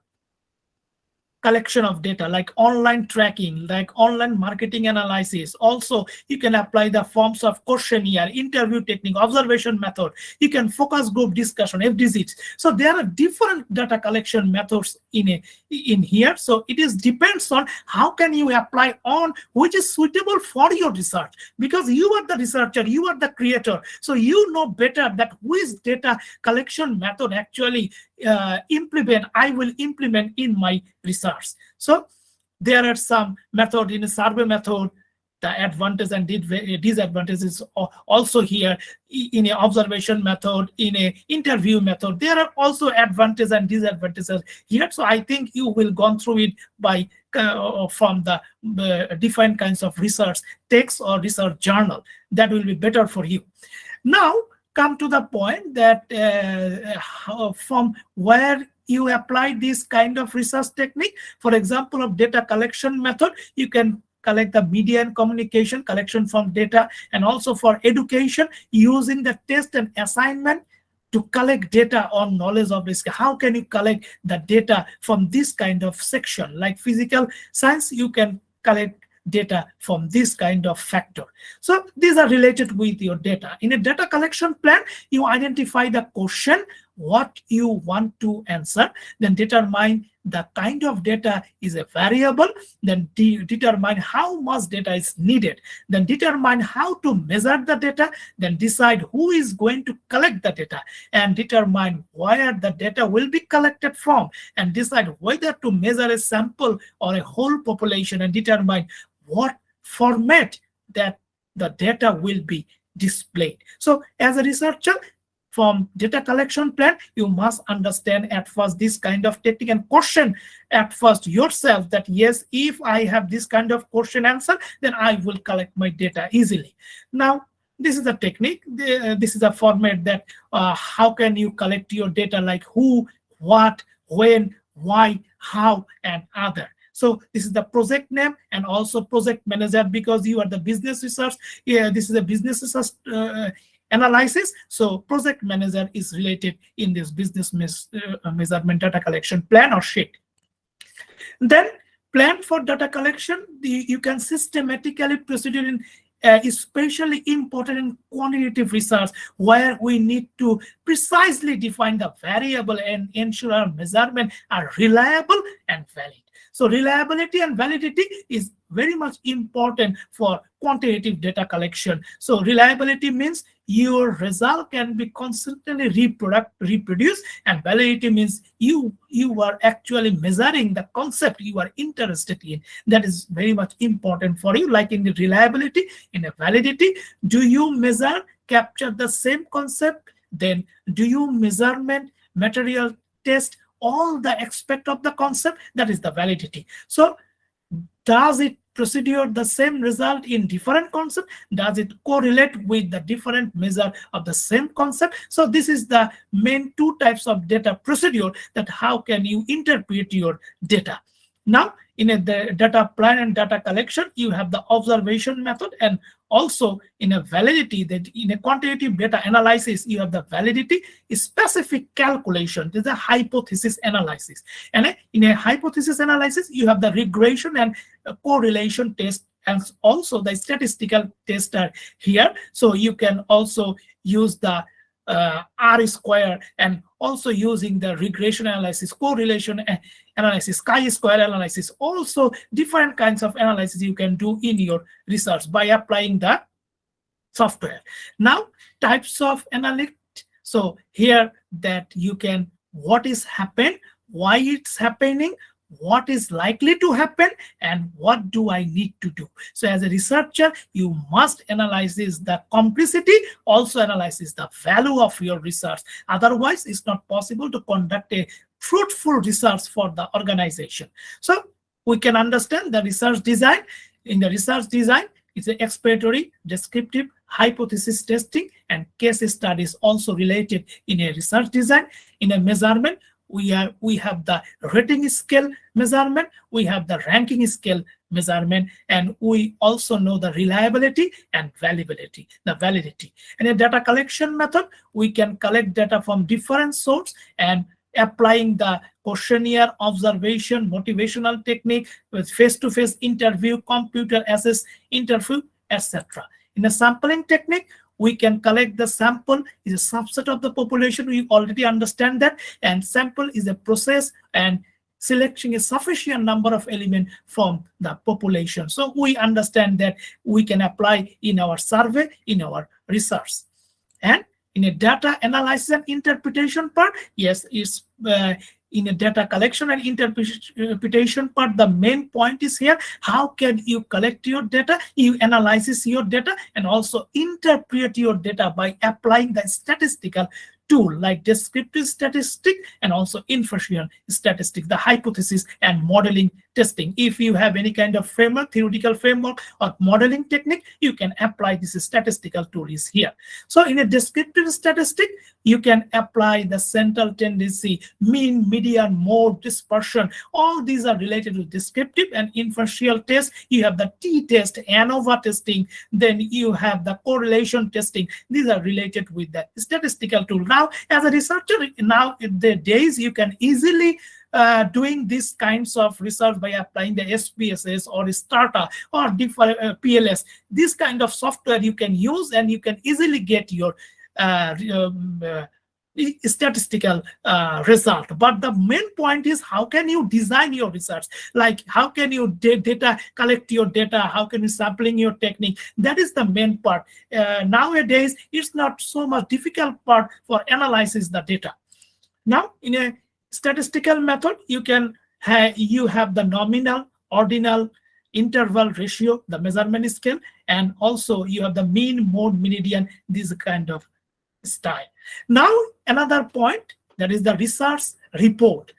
collection of data, like online tracking, like online marketing analysis. Also, you can apply the forms of questionnaire, interview technique, observation method. You can focus group discussion, FDGs. So there are different data collection methods in here. So it is depends on how can you apply on which is suitable for your research, because you are the researcher, you are the creator. So you know better that which data collection method actually I will implement in my research. So there are some method in a survey method. The advantage and disadvantages also here in an observation method, in an interview method. There are also advantages and disadvantages here. So I think you will go through it by from the different kinds of research text or research journal. That will be better for you. Now, come to the point that from where you apply this kind of research technique. For example, of data collection method, you can collect the media and communication collection from data, and also for education using the test and assignment to collect data on knowledge of risk. How can you collect the data from this kind of section? Like physical science, you can collect data from this kind of factor. So these are related with your data. In a data collection plan, you identify the question, what you want to answer, then determine the kind of data is a variable, then determine how much data is needed, then determine how to measure the data, then decide who is going to collect the data, and determine where the data will be collected from, and decide whether to measure a sample or a whole population, and determine what format that the data will be displayed. So as a researcher, from data collection plan, you must understand at first this kind of technique and question at first yourself that yes, if I have this kind of question answer, then I will collect my data easily. Now, this is a technique. This is a format that how can you collect your data, like who, what, when, why, how, and other. So this is the project name and also project manager, because you are the business research. Yeah, this is a business research analysis. So project manager is related in this business measurement data collection plan or sheet. Then plan for data collection, you can systematically proceed in especially important in quantitative research, where we need to precisely define the variable and ensure our measurement are reliable and valid. So reliability and validity is very much important for quantitative data collection. So reliability means your result can be consistently reproduced, and validity means you are actually measuring the concept you are interested in. That is very much important for you. Like in the reliability, in a validity, do you capture the same concept? Then do you measurement, material, test all the aspect of the concept? That is the validity. So does it procedure the same result in different concept? Does it correlate with the different measure of the same concept? So this is the main two types of data procedure, that how can you interpret your data. Now, in the data plan and data collection, you have the observation method, and also in a validity, that in a quantitative data analysis, you have the validity, specific calculation. This is a hypothesis analysis. And in a hypothesis analysis, you have the regression and correlation test, and also the statistical test are here. So you can also use the R square, and also using the regression analysis, correlation analysis, chi-square analysis, also different kinds of analysis you can do in your research by applying the software. Now, types of analytics. So here that you can, what is happening, why it's happening, what is likely to happen, and what do I need to do. So as a researcher, you must analyze the complexity, also analyze the value of your research. Otherwise, it's not possible to conduct a fruitful research for the organization. So we can understand the research design. In the research design, it's an exploratory, descriptive, hypothesis testing, and case studies also related in a research design. In a measurement, we have the rating scale measurement, we have the ranking scale measurement, and we also know the reliability and validity. In a data collection method, we can collect data from different sources and applying the questionnaire, observation, motivational technique with face-to-face interview, computer assist interview, etc. In a sampling technique, we can collect the sample is a subset of the population. We already understand that, and sample is a process and selecting a sufficient number of elements from the population. So we understand that we can apply in our survey, in our research. And in a data analysis and interpretation part, yes, it's in a data collection and interpretation part, the main point is here, how can you collect your data, you analyze your data, and also interpret your data by applying the statistical tool like descriptive statistic and also inferential statistic, the hypothesis and modeling testing. If you have any kind of framework, theoretical framework or modeling technique, you can apply this statistical tool is here. So in a descriptive statistic, you can apply the central tendency, mean, median, mode, dispersion. All these are related to descriptive and inferential test. You have the t-test, ANOVA testing, then you have the correlation testing. These are related with the statistical tool. Now, as a researcher, now in the days, you can easily doing these kinds of research by applying the SPSS or Strata or PLS. This kind of software you can use, and you can easily get your statistical result. But the main point is, how can you design your research? Like, how can you data collect your data? How can you sampling your technique? That is the main part. Nowadays, it's not so much difficult part for analysis the data. Now, in a statistical method, you can you have the nominal, ordinal, interval ratio, the measurement scale, and also you have the mean, mode, median, this kind of style. Now, another point, that is the research report.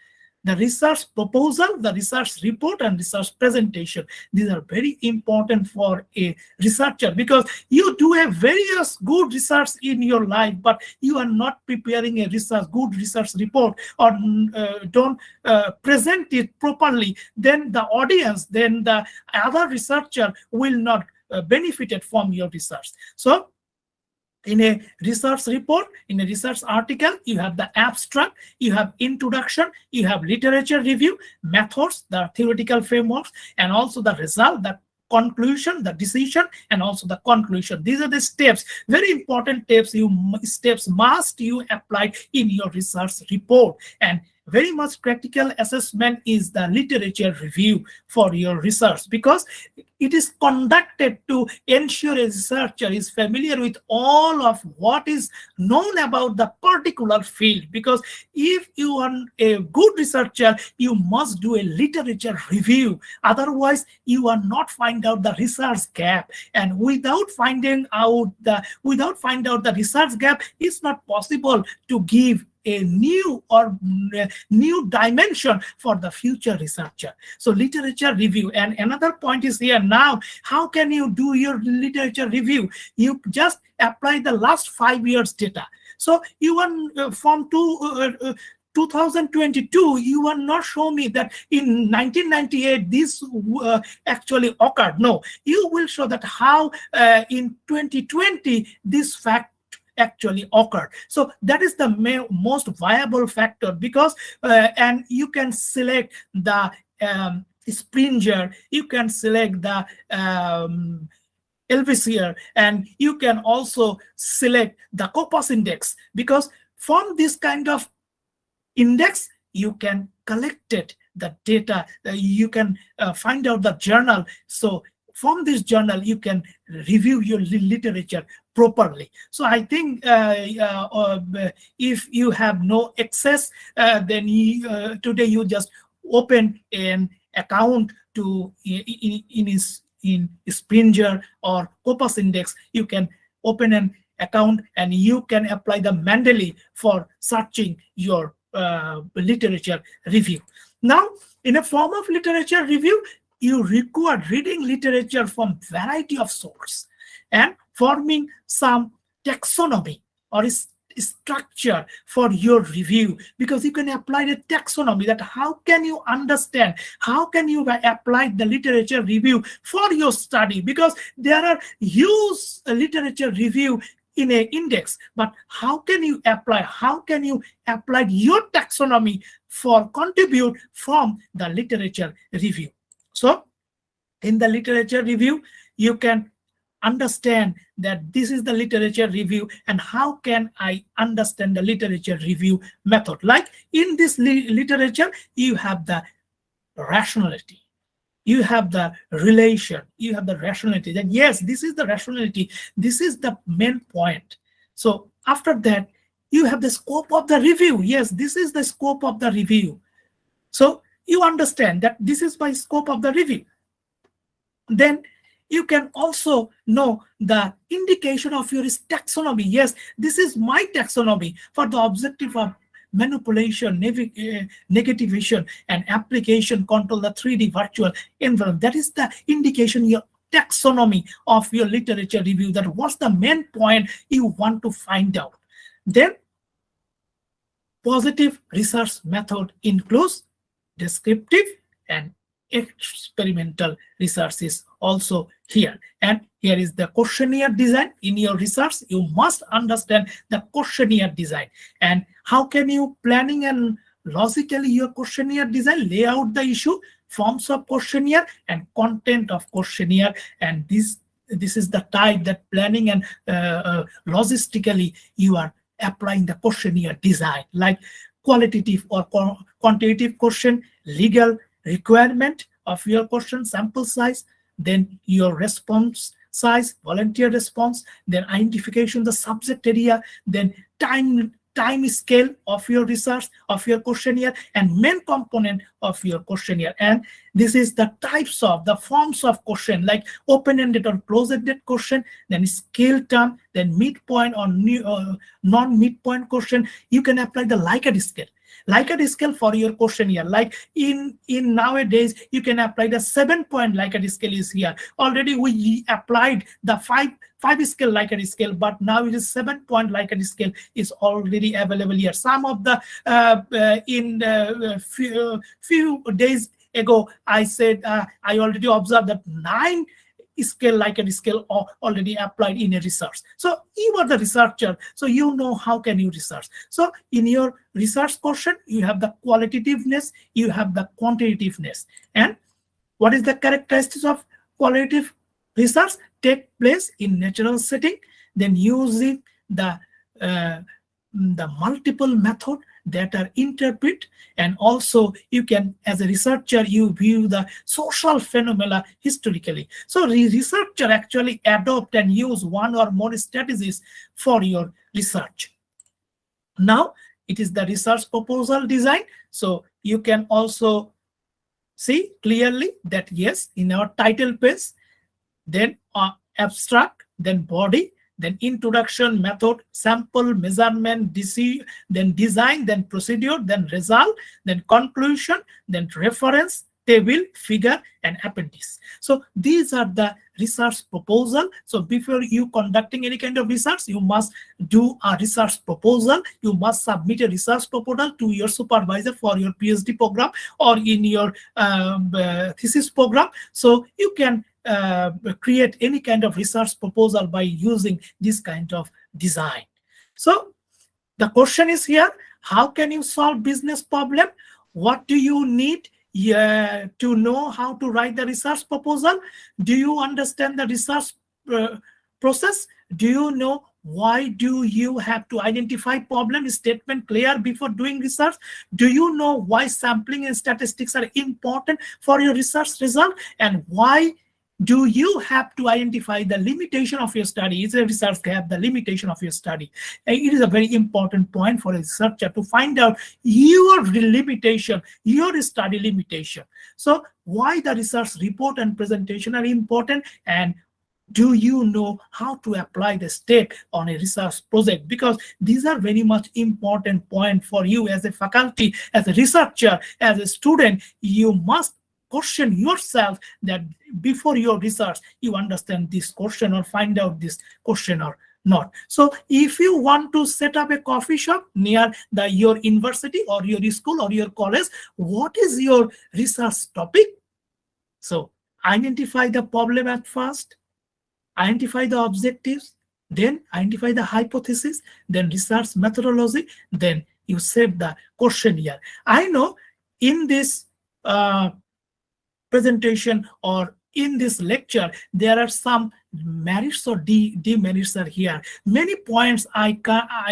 The research proposal, the research report, and research presentation. These are very important for a researcher, because you do a various good research in your life, but you are not preparing a good research report, or don't present it properly, then the audience, then the other researcher will not benefit from your research. So, in a research report, in a research article, you have the abstract, you have introduction, you have literature review, methods, the theoretical frameworks, and also the result, the conclusion, the decision, and also the conclusion. These are the steps, very important steps must you apply in your research report. And very much critical assessment is the literature review for your research, because it is conducted to ensure a researcher is familiar with all of what is known about the particular field. Because if you are a good researcher, you must do a literature review. Otherwise, you are not find out the research gap. And without finding out the research gap, it's not possible to give a new dimension for the future researcher. So literature review. And another point is here now, how can you do your literature review? You just apply the last 5 years data. So you want from 2022, you will not show me that in 1998 this actually occurred. No, you will show that how in 2020 this fact actually occurred. So that is the most viable factor, because and you can select the Springer, you can select the Elsevier, and you can also select the Corpus index, because from this kind of index you can collect it, the data, you can find out the journal. So from this journal you can review your literature properly. So I think if you have no access, then today you just open an account to in Springer or Corpus Index. You can open an account and you can apply the Mendeley for searching your literature review. Now, in a form of literature review, you require reading literature from variety of sources and forming some taxonomy or structure for your review, because you can apply the taxonomy, that how can you understand, how can you apply the literature review for your study, because there are huge literature review in an index, but how can you apply your taxonomy for contribute from the literature review. So in the literature review you can understand that this is the literature review and how can I understand the literature review method. Like in this literature you have the rationality, you have the relation, you have the rationality, that yes, this is the rationality, this is the main point. So after that you have the scope of the review. Yes, this is the scope of the review. So you understand that this is my scope of the review. Then you can also know the indication of your taxonomy. Yes, this is my taxonomy for the objective of manipulation, negativation, and application control the 3D virtual environment. That is the indication, your taxonomy of your literature review, that what's the main point you want to find out. Then positive research method includes descriptive and experimental research is also here. And here is the questionnaire design. In your research you must understand the questionnaire design, and how can you planning and logically your questionnaire design, lay out the issue, forms of questionnaire and content of questionnaire. And this is the type that planning and logistically you are applying the questionnaire design, like qualitative or quantitative question, legal requirement of your question, sample size, then your response size, volunteer response, then identification the subject area, then time scale of your research, of your questionnaire, and main component of your questionnaire. And this is the types of the forms of question, like open-ended or closed-ended question, then scale term, then midpoint or non-midpoint question. You can apply the Likert scale. Likert scale for your questionnaire, like in nowadays you can apply the 7-point Likert scale is here. Already we applied the five scale Likert scale, but now it is 7-point Likert scale is already available here. Some of the few days ago I said I already observed that 9 scale Likert scale already applied in a research. So you are the researcher, so you know how can you research. So in your research question you have the qualitativeness, you have the quantitativeness. And what is the characteristics of qualitative research? Take place in natural setting, then using the multiple method that are interpret, and also you can, as a researcher, you view the social phenomena historically. So the researcher actually adopt and use one or more strategies for your research. Now it is the research proposal design. So you can also see clearly that yes, in our title page, then abstract, then body, then introduction, method, sample, measurement, then design, then procedure, then result, then conclusion, then reference, table, figure, and appendix. So these are the research proposal. So before you conducting any kind of research, you must do a research proposal. You must submit a research proposal to your supervisor for your PhD program or in your thesis program. So you can create any kind of research proposal by using this kind of design. So the question is here, how can you solve business problem? What do you need to know how to write the research proposal? Do you understand the research process? Do you know why do you have to identify problem statement clear before doing research? Do you know why sampling and statistics are important for your research result? And why do you have to identify the limitation of your study? Is a research gap the limitation of your study? It is a very important point for a researcher to find out your limitation, your study limitation. So why the research report and presentation are important, and do you know how to apply the step on a research project? Because these are very much important point for you as a faculty, as a researcher, as a student. You must question yourself that before your research, you understand this question or find out this question or not. So if you want to set up a coffee shop near your university or your school or your college, what is your research topic? So identify the problem at first, identify the objectives, then identify the hypothesis, then research methodology, then you save the question here. I know in this presentation or in this lecture, there are some merits or demerits are here. Many points I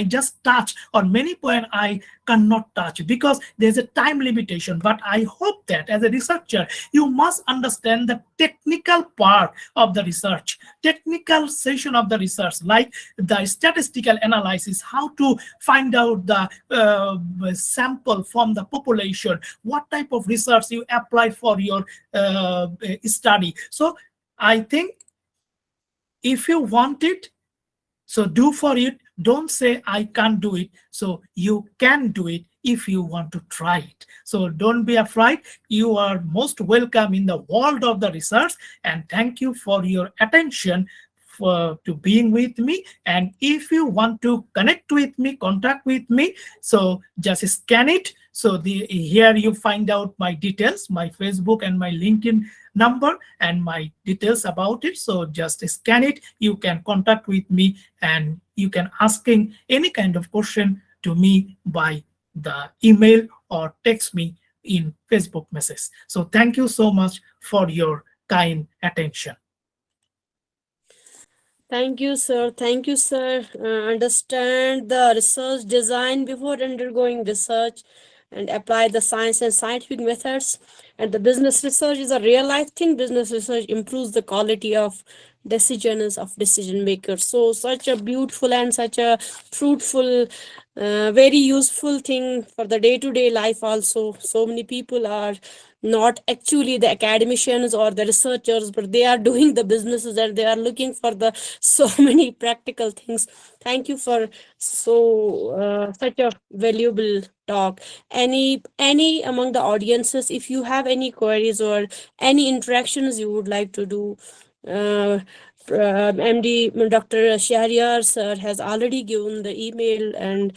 just touch, or many points I cannot touch because there's a time limitation. But I hope that as a researcher, you must understand the technical part of the research, technical session of the research, like the statistical analysis, how to find out the sample from the population, what type of research you apply for your study. So I think if you want it, so do for it. Don't say I can't do it. So you can do it if you want to try it. So don't be afraid. You are most welcome in the world of the research. And thank you for your attention to being with me. And if you want to connect with me, contact with me, so just scan it. So here you find out my details, my Facebook and my LinkedIn number and my details about it. So just scan it. You can contact with me and you can asking any kind of question to me by the email or text me in Facebook message. So thank you so much for your kind attention. Thank you, sir. Thank you, sir. Understand the research design before undergoing research and apply the science and scientific methods. And the business research is a real life thing. Business research improves the quality of decisions of decision makers. So such a beautiful and such a fruitful, very useful thing for the day-to-day life also. So many people are not actually the academicians or the researchers, but they are doing the businesses and they are looking for the so many practical things. Thank you for such a valuable talk. Any among the audiences, if you have any queries or any interactions you would like to do, MD Dr. Shahryar sir has already given the email and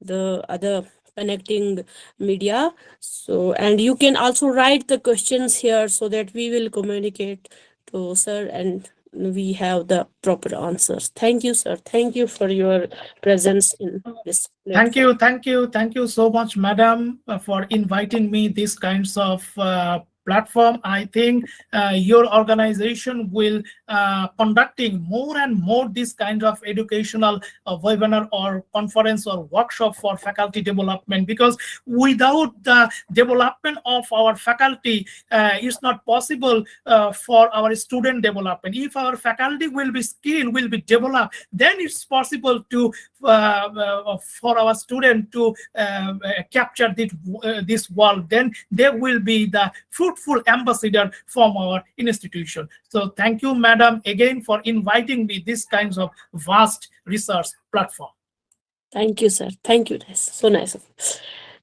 the other connecting media. So, and you can also write the questions here so that we will communicate to sir and we have the proper answers. Thank you, sir. Thank you for your presence in this platform. Thank you so much, madam, for inviting me these kinds of platform. I think your organization will conducting more and more this kind of educational webinar or conference or workshop for faculty development, because without the development of our faculty, it's not possible for our student development. If our faculty will be skilled, will be developed, then it's possible to for our student to capture this world. Then there will be the fruitful ambassador from our institution. So thank you, madam, again for inviting me this kinds of vast research platform. Thank you, sir. Thank you. That's so nice of you.